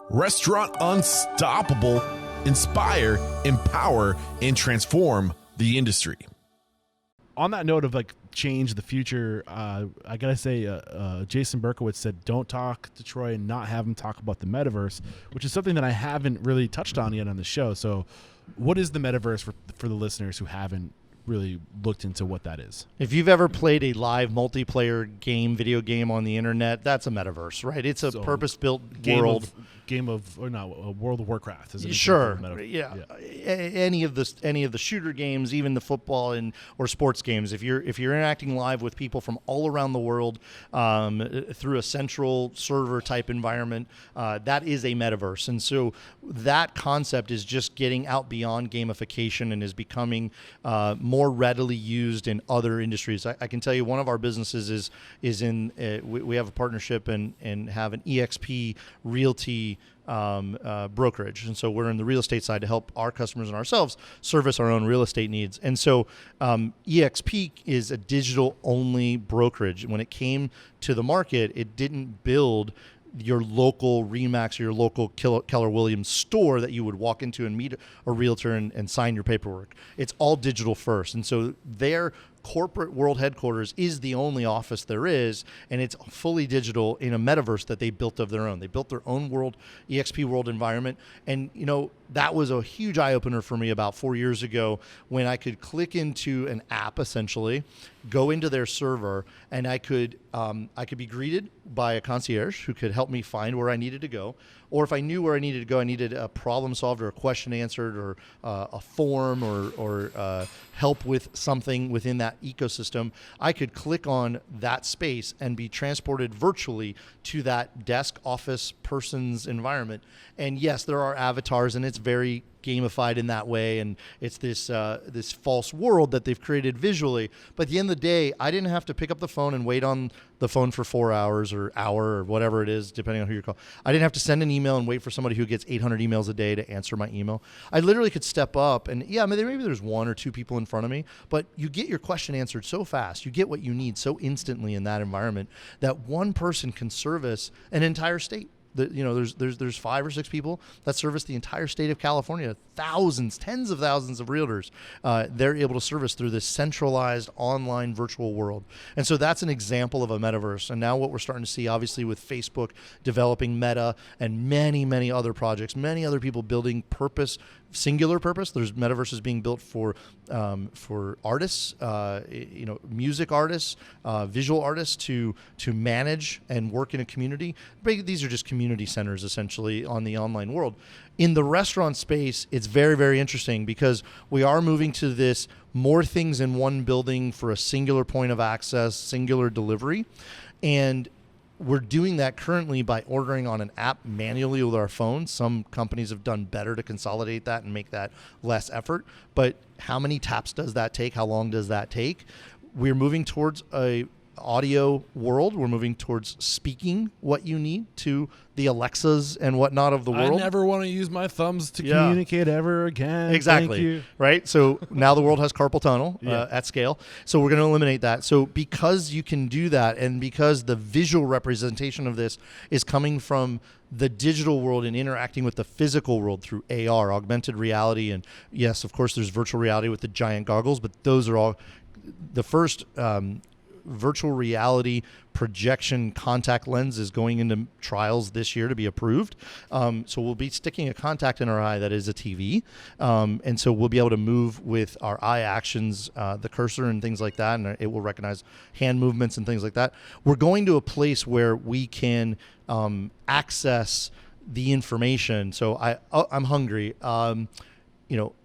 Restaurant Unstoppable. Inspire, empower, and transform the industry. On that note of like change the future, I gotta say, Jason Berkowitz said, "Don't talk to Troy and not have him talk about the metaverse," which is something that I haven't really touched on yet on the show. So, what is the metaverse for the listeners who haven't really looked into what that is? If you've ever played a live multiplayer video game on the internet, that's a metaverse, right? It's a purpose-built world. World of Warcraft. Is it Sure, yeah. Any of the shooter games, even the football or sports games. If you're interacting live with people from all around the world through a central server type environment, that is a metaverse. And so that concept is just getting out beyond gamification and is becoming more readily used in other industries. I can tell you one of our businesses is in we have a partnership and have an EXP Realty brokerage, and so we're in the real estate side to help our customers and ourselves service our own real estate needs. And so EXP is a digital only brokerage. When it came to the market, it didn't build your local Remax or your local Keller Williams store that you would walk into and meet a realtor and sign your paperwork. It's all digital first. And so their corporate world headquarters is the only office there is, and it's fully digital in a metaverse that they built of their own. They built their own world, EXP world environment. And, that was a huge eye-opener for me about 4 years ago when I could click into an app, essentially, go into their server, and I could be greeted by a concierge who could help me find where I needed to go. Or if I knew where I needed to go, I needed a problem solved or a question answered or a form or help with something within that ecosystem, I could click on that space and be transported virtually to that desk office person's environment. And yes, there are avatars, and it's very gamified in that way, and it's this false world that they've created visually. But at the end of the day, I didn't have to pick up the phone and wait on the phone for 4 hours or hour or whatever it is, depending on who you're calling. I didn't have to send an email and wait for somebody who gets 800 emails a day to answer my email. I literally could step up, and maybe there's one or two people in front of me, but you get your question answered so fast. You get what you need so instantly in that environment that one person can service an entire state. There's 5 or 6 people that service the entire state of California, thousands, tens of thousands of realtors. They're able to service through this centralized online virtual world. And so that's an example of a metaverse. And now what we're starting to see, obviously, with Facebook developing Meta and many, many other projects, many other people building singular purpose. There's metaverses being built for artists, music artists, visual artists to manage and work in a community. These are just community centers essentially on the online world. In the restaurant space, it's very, very interesting because we are moving to this more things in one building for a singular point of access, singular delivery. And we're doing that currently by ordering on an app manually with our phones. Some companies have done better to consolidate that and make that less effort. But how many taps does that take? How long does that take? We're moving towards a audio world. We're moving towards speaking what you need to the Alexas and whatnot of the world. I never want to use my thumbs to communicate ever again. Exactly. Thank you. Right? So now the world has carpal tunnel at scale. So we're going to eliminate that. So because you can do that and because the visual representation of this is coming from the digital world and interacting with the physical world through AR, augmented reality, and yes, of course, there's virtual reality with the giant goggles, but those are all the first virtual reality projection contact lens is going into trials this year to be approved. So we'll be sticking a contact in our eye that is a TV. And so we'll be able to move with our eye actions, the cursor and things like that, and it will recognize hand movements and things like that. We're going to a place where we can access the information. So I'm hungry.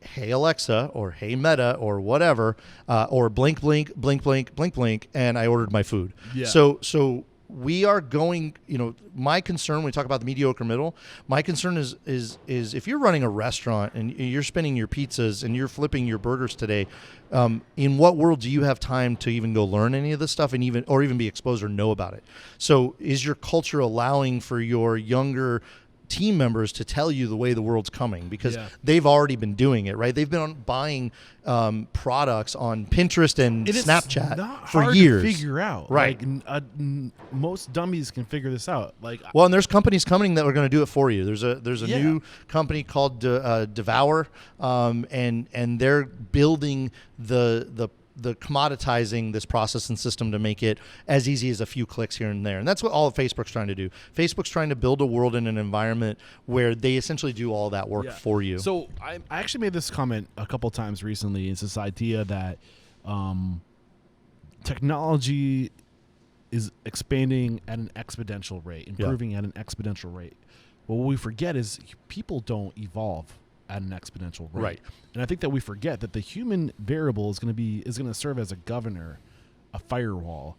Hey Alexa, or hey Meta, or whatever, or blink, blink, blink, blink, blink, blink, and I ordered my food. Yeah. So we are going, my concern when we talk about the mediocre middle, my concern is if you're running a restaurant and you're spinning your pizzas and you're flipping your burgers today, in what world do you have time to even go learn any of this stuff and even be exposed or know about it? So is your culture allowing for your younger team members to tell you the way the world's coming, because Yeah. they've already been doing it, right? They've been buying products on Pinterest and It's Snapchat not for hard years. to figure out. Right. Like, most dummies can figure this out. Like, Well, and there's companies coming that are going to do it for you. There's a Yeah. new company called Devour, and they're building the commoditizing this process and system to make it as easy as a few clicks here and there. And that's what all of Facebook's trying to do. Facebook's trying to build a world in an environment where they essentially do all that work yeah. for you. So I actually made this comment a couple times recently. It's this idea that technology is expanding at an exponential rate, improving at an exponential rate. Well, what we forget is people don't evolve at an exponential rate. Right. And I think that we forget that the human variable is going to serve as a governor, a firewall.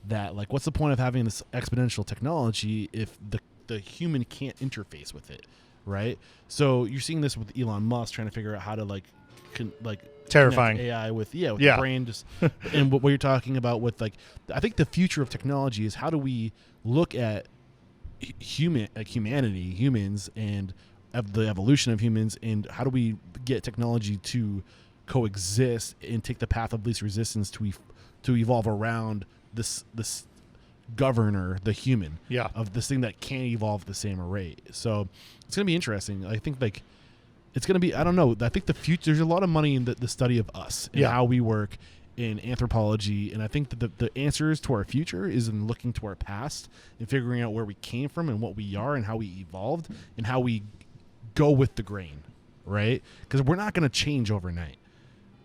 That, like, what's the point of having this exponential technology if the human can't interface with it, right? So you're seeing this with Elon Musk trying to figure out how to Terrifying. connect AI with the brain, just and what you're talking about with, like, I think the future of technology is how do we look at humanity, humans, and the evolution of humans, and how do we get technology to coexist and take the path of least resistance to evolve around this governor, the human, of this thing that can't evolve at the same rate. So it's gonna be interesting. I think, like, it's gonna be, I don't know, I think the future, there's a lot of money in the study of us and how we work in anthropology, and I think that the answers to our future is in looking to our past and figuring out where we came from and what we are and how we evolved and how we go with the grain, right? Because we're not going to change overnight.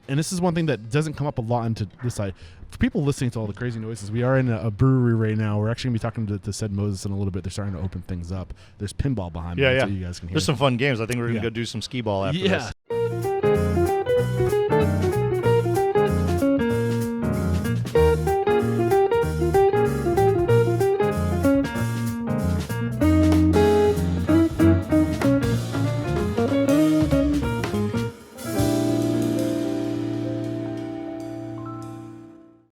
And this is one thing that doesn't come up a lot into this side. For people listening to all the crazy noises, we are in a brewery right now. We're actually going to be talking to Said Moses in a little bit. They're starting to open things up. There's pinball behind me, so you guys can hear. There's some fun games. I think we're going to go do some skee ball after this.